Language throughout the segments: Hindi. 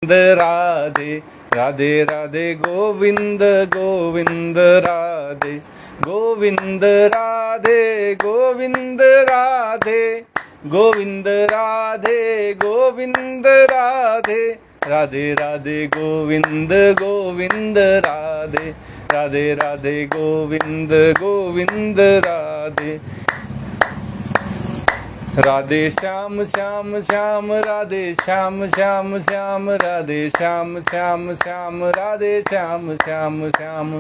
राधे राधे राधे गोविंद गोविंद राधे गोविंद राधे गोविंद राधे गोविंद राधे गोविंद राधे राधे राधे गोविंद गोविंद राधे राधे राधे गोविंद गोविंद राधे राधे श्याम श्याम श्याम राधे श्याम श्याम श्याम राधे श्याम श्याम श्याम राधे श्याम श्याम श्याम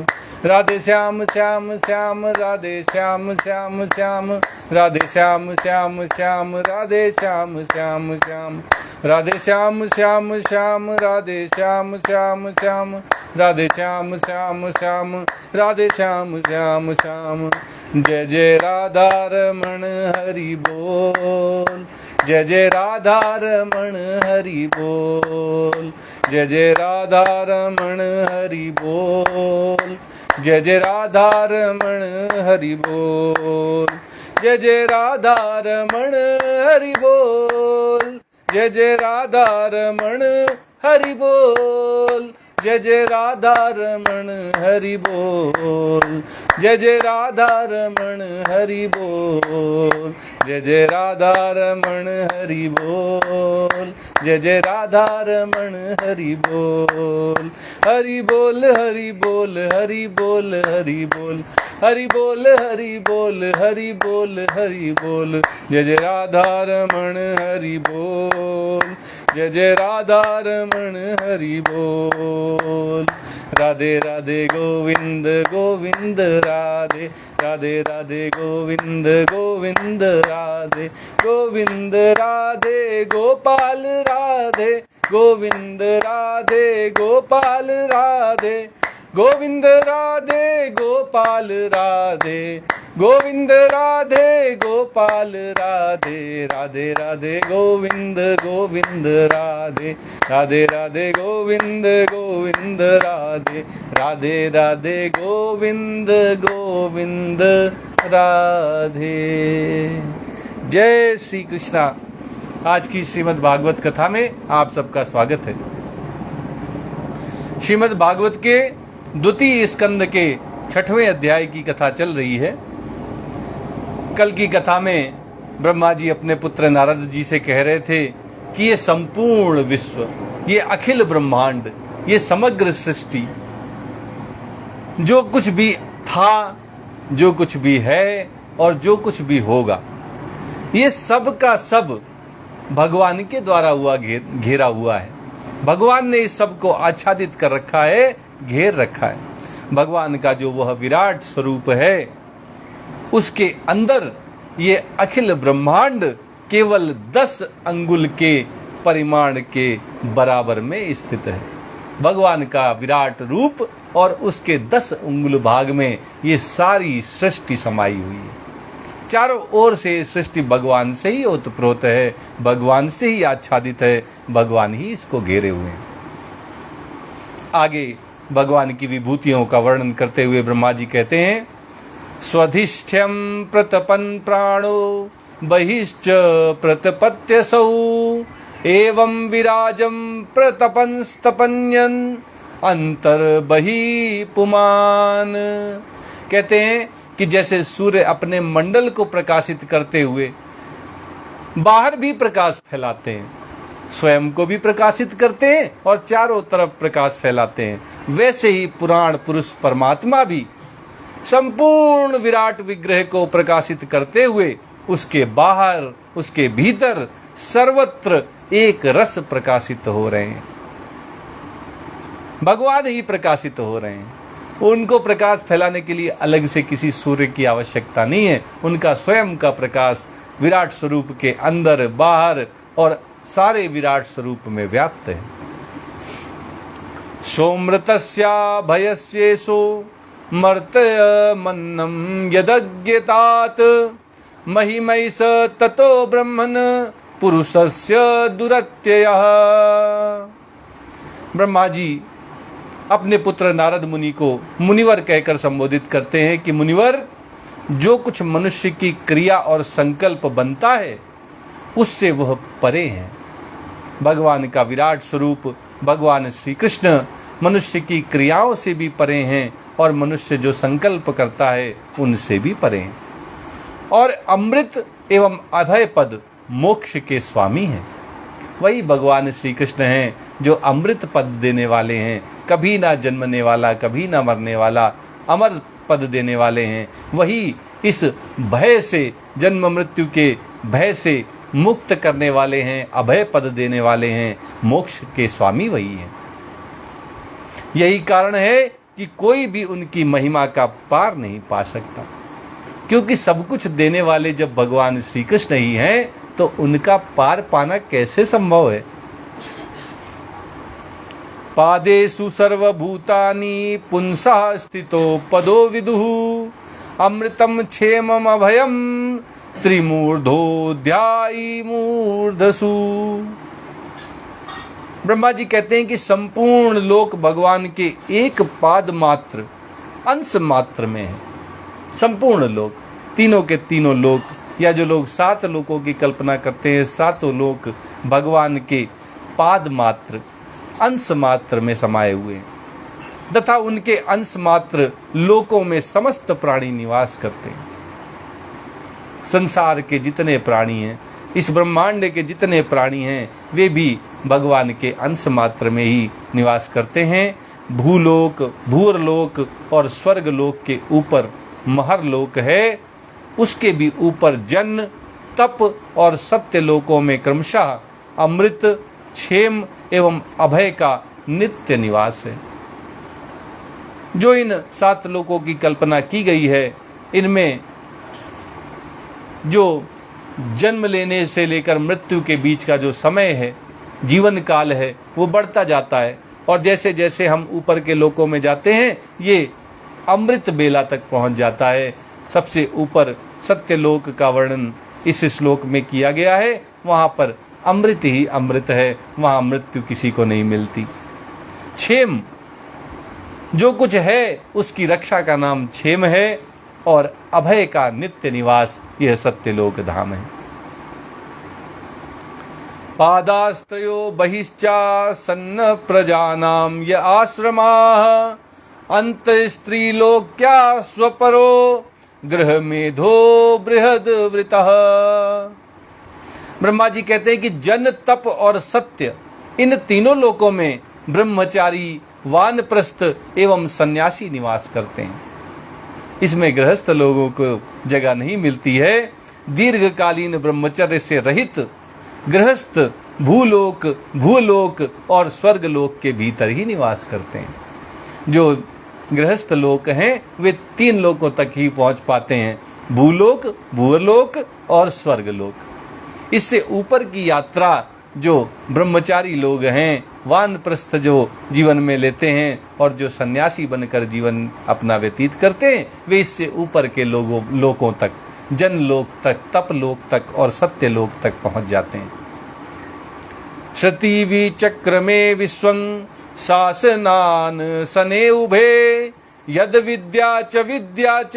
राधे श्याम श्याम श्याम राधे श्याम श्याम श्याम राधे श्याम श्याम श्याम राधे श्याम श्याम श्याम राधे श्याम श्याम श्याम राधे श्याम श्याम श्याम राधे श्याम श्याम श्याम राधे श्याम श्याम श्याम। जय जय राधा रमण हरि बोल, जय जय राधा रमण हरि बोल, जय जय राधा रमण हरि बोल, जय जय राधा रमण हरि बोल, जय जय राधा रमण हरि बोल, जय जय राधा रमण हरि बोल, जय जय राधा रमण हरि बोल, जय जय राधा रमण हरि बोल, जय जय राधा रमण हरि बोल, जय जय राधा रमण हरि बोल। हरि बोल हरि बोल हरि बोल हरि बोल हरि बोल हरि बोल हरि बोल हरि बोल, जय जय राधा रमण हरि बोल, जय जय राधा रमण हरि बोल। राधे राधे गोविंद गोविंद राधे राधे राधे गोविंद गोविंद राधे गोविंद राधे गोपाल राधे गोविंद राधे गोपाल राधे गोविंद राधे गोपाल राधे गोविंद राधे गोपाल राधे राधे राधे गोविंद गोविंद राधे राधे राधे गोविंद गोविंद राधे राधे राधे गोविंद गोविंद राधे। जय श्री कृष्णा। आज की श्रीमद् भागवत कथा में आप सबका स्वागत है। श्रीमद् भागवत के द्वितीय स्कंद के 6वें अध्याय की कथा चल रही है। कल की कथा में ब्रह्मा जी अपने पुत्र नारद जी से कह रहे थे कि ये संपूर्ण विश्व, ये अखिल ब्रह्मांड, ये समग्र सृष्टि, जो कुछ भी था, जो कुछ भी है और जो कुछ भी होगा, ये सब का सब भगवान के द्वारा हुआ घेरा हुआ है। भगवान ने इस सब को आच्छादित कर रखा है, घेर रखा है। भगवान का जो वह विराट स्वरूप है, उसके अंदर ये अखिल ब्रह्मांड केवल 10 अंगुल के परिमाण के बराबर में स्थित है। भगवान का विराट रूप और उसके 10 अंगुल भाग में ये सारी सृष्टि समाई हुई है। चारों ओर से सृष्टि भगवान से ही ओतप्रोत है, भगवान से ही आच्छादित है, भगवान ही इसको घेरे हुए हैं। आगे भगवान की विभूतियों का वर्णन करते हुए ब्रह्मा जी कहते हैं, स्वधिष्ठ्यं प्रतपन् प्राणो बहिश्च प्रतपत्यसौ एवं विराजं प्रतपंस्तपन्यन् अंतर्बहि पुमान। कहते हैं कि जैसे सूर्य अपने मंडल को प्रकाशित करते हुए बाहर भी प्रकाश फैलाते हैं, स्वयं को भी प्रकाशित करते हैं और चारों तरफ प्रकाश फैलाते हैं, वैसे ही पुराण पुरुष परमात्मा भी संपूर्ण विराट विग्रह को प्रकाशित करते हुए उसके बाहर, उसके भीतर सर्वत्र एक रस प्रकाशित हो रहे हैं। भगवान ही प्रकाशित हो रहे हैं। उनको प्रकाश फैलाने के लिए अलग से किसी सूर्य की आवश्यकता नहीं है। उनका स्वयं का प्रकाश विराट स्वरूप के अंदर, बाहर और सारे विराट स्वरूप में व्याप्त है। सोमृतस्या भयस्येषु मर्तयमन्नं यदज्ञतात महिमैष ततो ब्रह्मन् पुरुषस्य दुरत्ययः। ब्रह्मा जी अपने पुत्र नारद मुनि को मुनिवर कहकर संबोधित करते हैं कि मुनिवर, जो कुछ मनुष्य की क्रिया और संकल्प बनता है उससे वह परे हैं। भगवान का विराट स्वरूप भगवान श्री कृष्ण मनुष्य की क्रियाओं से भी परे हैं और मनुष्य जो संकल्प करता है उनसे भी परे हैं। और अमृत एवं अभय पद मोक्ष के स्वामी हैं। वही भगवान श्री कृष्ण हैं जो अमृत पद देने वाले हैं, कभी ना जन्मने वाला, कभी ना मरने वाला, अमर पद देने वाले हैं। वही इस भय से, जन्म मृत्यु के भय से मुक्त करने वाले हैं, अभय पद देने वाले हैं, मोक्ष के स्वामी वही हैं। यही कारण है कि कोई भी उनकी महिमा का पार नहीं पा सकता, क्योंकि सब कुछ देने वाले जब भगवान श्री कृष्ण ही हैं तो उनका पार पाना कैसे संभव है। पादेषु सर्वभूतानि पुंसः स्थितो पदो विदुः अमृतम क्षेमम अभयम त्रिमूर्धोऽध्यायी मूर्धसु। ब्रह्मा जी कहते हैं कि संपूर्ण लोक भगवान के एक पाद मात्र, अंश मात्र में है। संपूर्ण लोक, तीनों के तीनों लोक, या जो लोग 7 लोकों की कल्पना करते हैं, 7 लोक भगवान के पाद मात्र, अंश मात्र में समाये हुए हैं, तथा उनके अंश मात्र लोकों में समस्त प्राणी निवास करते हैं। संसार के जितने प्राणी हैं, इस ब्रह्मांड के जितने प्राणी हैं, वे भी भगवान के अंश मात्र में ही निवास करते हैं। भूलोक, भूरलोक और स्वर्गलोक के ऊपर महरलोक है, उसके भी ऊपर जन, तप और सत्य लोकों में क्रमशः अमृत, क्षेम एवं अभय का नित्य निवास है। जो इन 7 लोकों की कल्पना की गई है, इनमें जो जन्म लेने से लेकर मृत्यु के बीच का जो समय है, जीवन काल है, वो बढ़ता जाता है। और जैसे जैसे हम ऊपर के लोकों में जाते हैं, ये अमृत बेला तक पहुंच जाता है। सबसे ऊपर सत्यलोक का वर्णन इस श्लोक में किया गया है। वहां पर अमृत ही अमृत है, वहां मृत्यु किसी को नहीं मिलती। क्षेम, जो कुछ है उसकी रक्षा का नाम क्षेम है, और अभय का नित्य निवास यह सत्यलोक धाम है। पादास्त्रयो बहिश्चासन्न प्रजानां य आश्रमाः अंत स्त्रीलोक्या स्वपरो गृह मेधो बृहद वृतः। ब्रह्मा जी कहते हैं कि जन, तप और सत्य, इन तीनों लोकों में ब्रह्मचारी, वानप्रस्थ एवं सन्यासी निवास करते हैं। इसमें गृहस्थ लोगों को जगह नहीं मिलती है। दीर्घकालीन ब्रह्मचर्य से रहित गृहस्थ भूलोक, भूलोक और स्वर्गलोक के भीतर ही निवास करते हैं। जो गृहस्थ लोक हैं वे 3 लोकों तक ही पहुंच पाते हैं, भूलोक, भूलोक और स्वर्गलोक। इससे ऊपर की यात्रा जो ब्रह्मचारी लोग हैं, वानप्रस्थ जो जीवन में लेते हैं और जो सन्यासी बनकर जीवन अपना व्यतीत करते हैं, वे इससे ऊपर के लोकों तक, जनलोक तक, तपलोक तक और सत्यलोक तक पहुंच जाते हैं। श्रुति विचक्र में विश्वं शासनान सने उभे यद विद्या च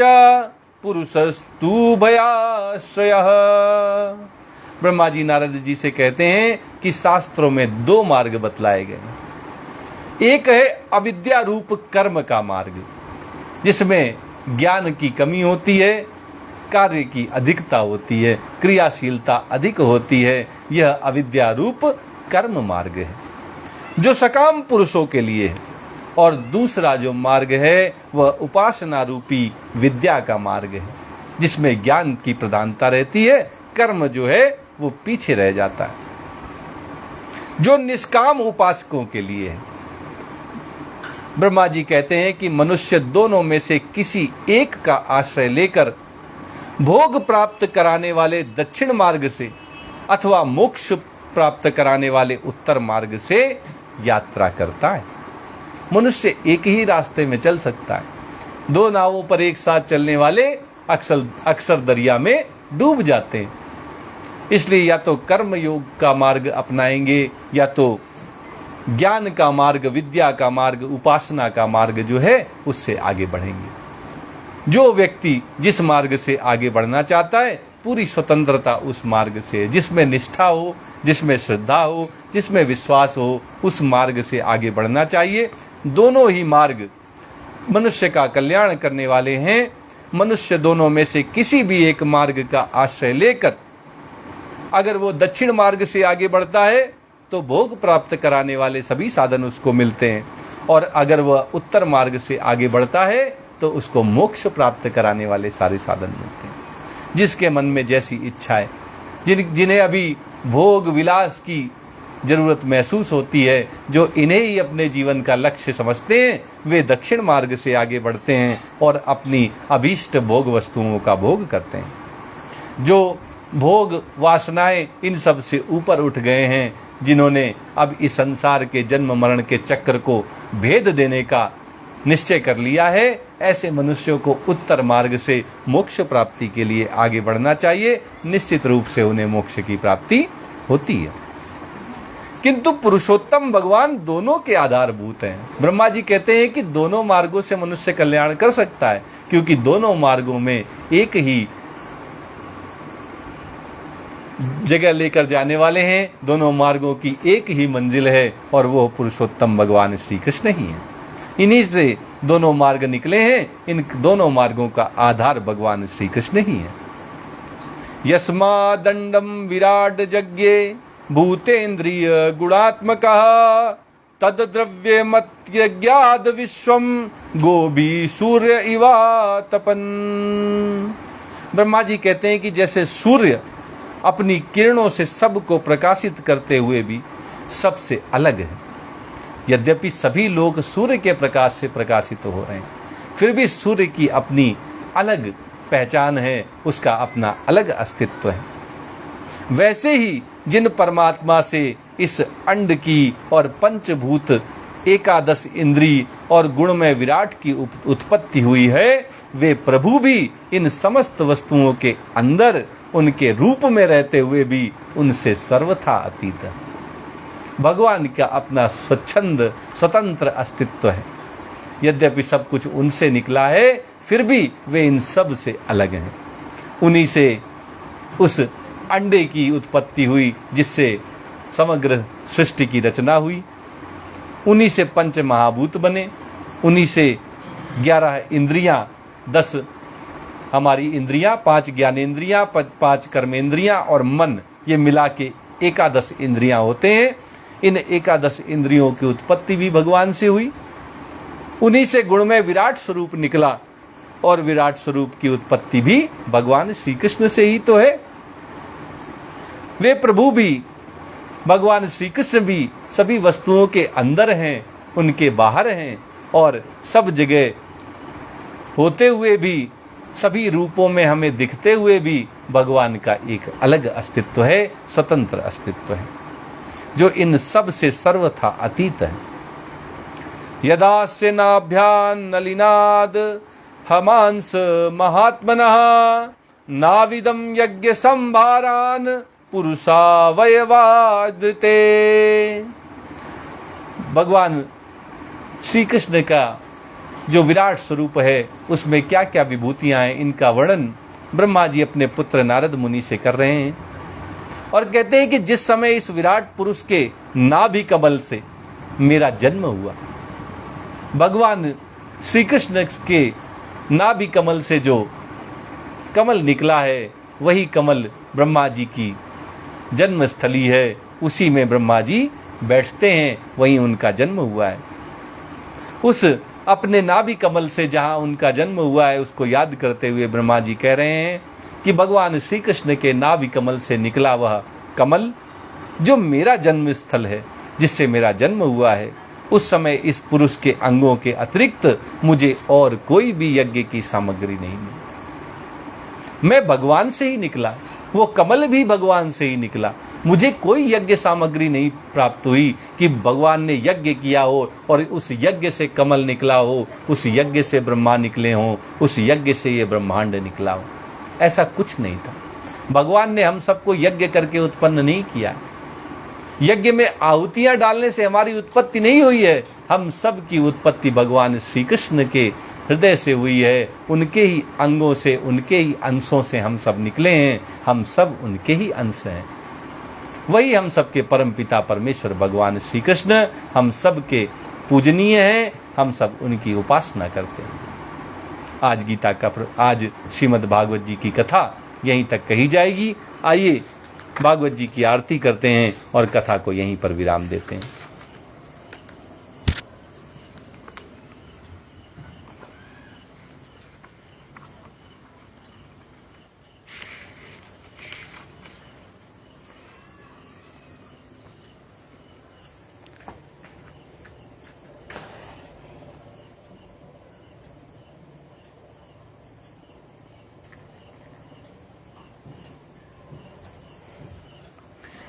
पुरुषस्तु भयाश्रयः। ब्रह्मा जी नारद जी से कहते हैं कि शास्त्रों में 2 मार्ग बतलाए गए। एक है अविद्या रूप कर्म का मार्ग, जिसमें ज्ञान की कमी होती है, कार्य की अधिकता होती है, क्रियाशीलता अधिक होती है। यह अविद्या रूप कर्म मार्ग है जो सकाम पुरुषों के लिए है। और दूसरा जो मार्ग है वह उपासना रूपी विद्या का मार्ग है, जिसमें ज्ञान की प्रधानता रहती है, कर्म जो है वो पीछे रह जाता है, जो निष्काम उपासकों के लिए है। ब्रह्मा जी कहते हैं कि मनुष्य दोनों में से किसी एक का आश्रय लेकर भोग प्राप्त कराने वाले दक्षिण मार्ग से अथवा मोक्ष प्राप्त कराने वाले उत्तर मार्ग से यात्रा करता है। मनुष्य एक ही रास्ते में चल सकता है। 2 नावों पर एक साथ चलने वाले अक्सर दरिया में डूब जाते हैं। इसलिए या तो कर्म योग का मार्ग अपनाएंगे, या तो ज्ञान का मार्ग, विद्या का मार्ग, उपासना का मार्ग जो है उससे आगे बढ़ेंगे। जो व्यक्ति जिस मार्ग से आगे बढ़ना चाहता है, पूरी स्वतंत्रता उस मार्ग से है। जिसमें निष्ठा हो, जिसमें श्रद्धा हो, जिसमें विश्वास हो, उस मार्ग से आगे बढ़ना चाहिए। दोनों ही मार्ग मनुष्य का कल्याण करने वाले हैं। मनुष्य दोनों में से किसी भी एक मार्ग का आश्रय लेकर अगर वो दक्षिण मार्ग से आगे बढ़ता है तो भोग प्राप्त कराने वाले सभी साधन उसको मिलते हैं, और अगर वह उत्तर मार्ग से आगे बढ़ता है तो उसको मोक्ष प्राप्त कराने वाले सारे साधन मिलते हैं। जिसके मन में जैसी इच्छा है, जिन्हें अभी भोग विलास की जरूरत महसूस होती है, जो इन्हें ही अपने जीवन का लक्ष्य समझते हैं, वे दक्षिण मार्ग से आगे बढ़ते हैं और अपनी अभीष्ट भोग वस्तुओं का भोग करते हैं। जो भोग वासनाएं इन सब से ऊपर उठ गए हैं, जिन्होंने अब इस संसार के जन्म मरण के चक्र को भेद देने का निश्चय कर लिया है, ऐसे मनुष्यों को उत्तर मार्ग से मोक्ष प्राप्ति के लिए आगे बढ़ना चाहिए। निश्चित रूप से उन्हें मोक्ष की प्राप्ति होती है। किंतु पुरुषोत्तम भगवान दोनों के आधारभूत हैं। ब्रह्मा जी कहते हैं कि दोनों मार्गों से मनुष्य कल्याण कर सकता है, क्योंकि दोनों मार्गों में एक ही जगह लेकर जाने वाले हैं, दोनों मार्गों की एक ही मंजिल है, और वो पुरुषोत्तम भगवान श्री कृष्ण ही हैं। इन्हीं से दोनों मार्ग निकले हैं। इन दोनों मार्गों का आधार भगवान श्री कृष्ण ही है। यस्मा दंडम विराट यज्ञे भूतेन्द्रिय गुणात्मकः तद द्रव्य मत्यज्ञाद विश्वम गोभी सूर्य इवा तपन। ब्रह्मा जी कहते हैं कि जैसे सूर्य अपनी किरणों से सबको प्रकाशित करते हुए भी सबसे अलग है, यद्यपि सभी लोग सूर्य के प्रकाश से प्रकाशित हो रहे हैं, फिर भी सूर्य की अपनी अलग पहचान है, उसका अपना अलग अस्तित्व है। वैसे ही जिन परमात्मा से इस अंड की और पंचभूत एकादश इंद्रिय और गुण में विराट की उत्पत्ति हुई है, वे प्रभु भी इन समस्त वस्तुओं के अंदर उनके रूप में रहते हुए भी उनसे सर्वथा अतीत है। भगवान का अपना स्वच्छंद स्वतंत्र अस्तित्व है। यद्यपि सब कुछ उनसे निकला है, फिर भी वे इन सब से अलग हैं। उन्हीं से उस अंडे की उत्पत्ति हुई जिससे समग्र सृष्टि की रचना हुई। उन्हीं से पंच महाभूत बने। उन्हीं से 11 इंद्रियां, 10 हमारी इंद्रियां, 5 ज्ञानेंद्रियां, 5 कर्मेंद्रियां और मन, ये मिला के एकादश इंद्रियां होते हैं। इन एकादश इंद्रियों की उत्पत्ति भी भगवान से हुई। उन्हीं से गुण में विराट स्वरूप निकला, और विराट स्वरूप की उत्पत्ति भी भगवान श्री कृष्ण से ही तो है। वे प्रभु भी, भगवान श्री कृष्ण भी सभी वस्तुओं के अंदर हैं, उनके बाहर हैं, और सब जगह होते हुए भी, सभी रूपों में हमें दिखते हुए भी भगवान का एक अलग अस्तित्व है, स्वतंत्र अस्तित्व है, जो इन सब से सर्वथा अतीत है। यदास्य नाभ्यान नलिनाद हमांस महात्मनः नाविदम यज्ञ संभारान पुरुषावयवादृते। भगवान श्री कृष्ण का जो विराट स्वरूप है, उसमें क्या क्या विभूतियां हैं, इनका वर्णन ब्रह्मा जी अपने पुत्र नारद मुनि से कर रहे हैं, और कहते हैं कि जिस समय इस विराट पुरुष के नाभि कमल से मेरा जन्म हुआ, भगवान श्री कृष्ण के नाभि कमल से जो कमल निकला है, वही कमल ब्रह्मा जी की जन्मस्थली है। उसी में ब्रह्मा जी बैठते हैं, वहीं उनका जन्म हुआ है। उस अपने नाभि कमल से जहां उनका जन्म हुआ है, उसको याद करते हुए ब्रह्मा जी कह रहे हैं कि भगवान श्री कृष्ण के नाभि कमल से निकला वह कमल जो मेरा जन्म स्थल है, जिससे मेरा जन्म हुआ है, उस समय इस पुरुष के अंगों के अतिरिक्त मुझे और कोई भी यज्ञ की सामग्री नहीं मिली। मैं भगवान से ही निकला, वो कमल भी भगवान से ही निकला। मुझे कोई यज्ञ सामग्री नहीं प्राप्त हुई कि भगवान ने यज्ञ किया हो और उस यज्ञ से कमल निकला हो, उस यज्ञ से ब्रह्मा निकले हों, उस यज्ञ से ये ब्रह्मांड निकला हो। ऐसा कुछ नहीं था। भगवान ने हम सबको यज्ञ करके उत्पन्न नहीं किया। यज्ञ में आहुतियां डालने से हमारी उत्पत्ति नहीं हुई है। हम सब की उत्पत्ति भगवान श्री कृष्ण के हृदय से हुई है। उनके ही अंगों से, उनके ही अंशों से हम सब निकले हैं। हम सब उनके ही अंश हैं। वही हम सबके परम पिता परमेश्वर भगवान श्री कृष्ण हम सबके पूजनीय हैं, हम सब उनकी उपासना करते हैं। आज श्रीमद् भागवत जी की कथा यहीं तक कही जाएगी। आइए भागवत जी की आरती करते हैं और कथा को यहीं पर विराम देते हैं।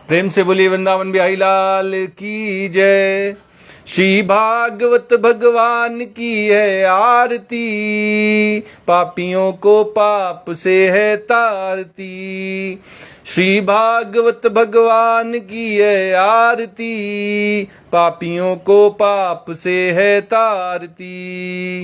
प्रेम से बोलिए वृंदावन बिहारी लाल की जय। श्री भागवत भगवान की है आरती, पापियों को पाप से है तारती। श्री भागवत भगवान की है आरती, पापियों को पाप से है तारती।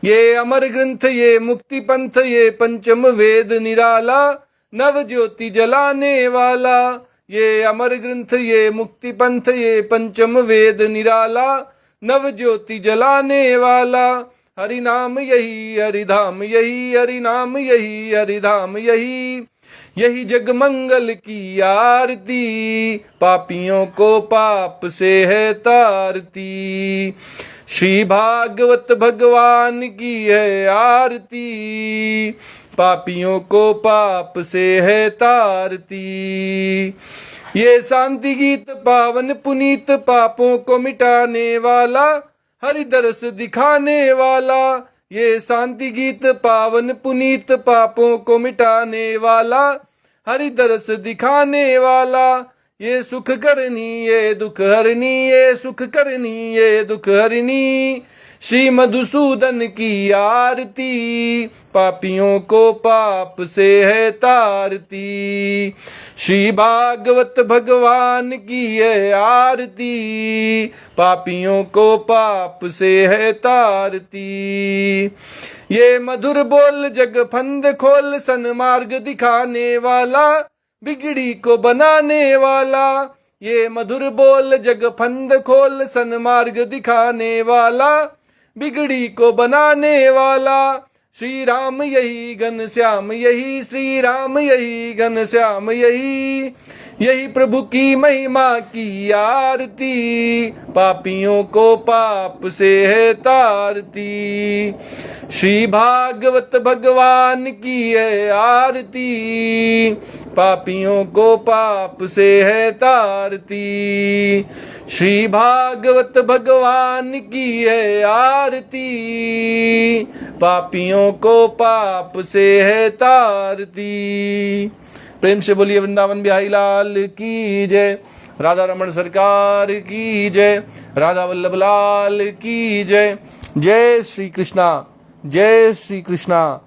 ये अमर ग्रंथ ये मुक्ति पंथ ये पंचम वेद निराला, नव ज्योति जलाने वाला। ये अमर ग्रंथ ये मुक्ति पंथ ये पंचम वेद निराला, नव ज्योति जलाने वाला। हरि नाम यही हरिधाम यही, हरि नाम यही हरिधाम यही। यही जग मंगल की आरती, पापियों को पाप से है तारती। श्री भागवत भगवान की है आरती, पापियों को पाप से है तारती। ये शांति गीत पावन पुनीत, पापों को मिटाने वाला, हरि दरस दिखाने वाला। ये शांति गीत पावन पुनीत, पापों को मिटाने वाला, हरि दरस दिखाने वाला। ये सुख करनी ये दुख हरनी, ये सुख करनी ये दुख हरनी। श्री मधुसूदन की आरती, पापियों को पाप से है तारती। श्री भागवत भगवान की है आरती, पापियों को पाप से है तारती। ये मधुर बोल जग फंद खोल, सन्मार्ग दिखाने वाला, बिगड़ी को बनाने वाला। ये मधुर बोल जग फंद खोल, सन्मार्ग दिखाने वाला, बिगड़ी को बनाने वाला। श्री राम यही घनश्याम यही, श्री राम यही घनश्याम यही। यही प्रभु की महिमा की आरती, पापियों को पाप से है तारती। श्री भागवत भगवान की है आरती, पापियों को पाप से है तारती। श्री भागवत भगवान की है आरती, पापियों को पाप से है तारती। प्रेम से बोलिए वृंदावन बिहारी लाल की जय। राधा रमण सरकार की जय। राधा वल्लभ लाल की जय। जय श्री कृष्णा, जय श्री कृष्णा।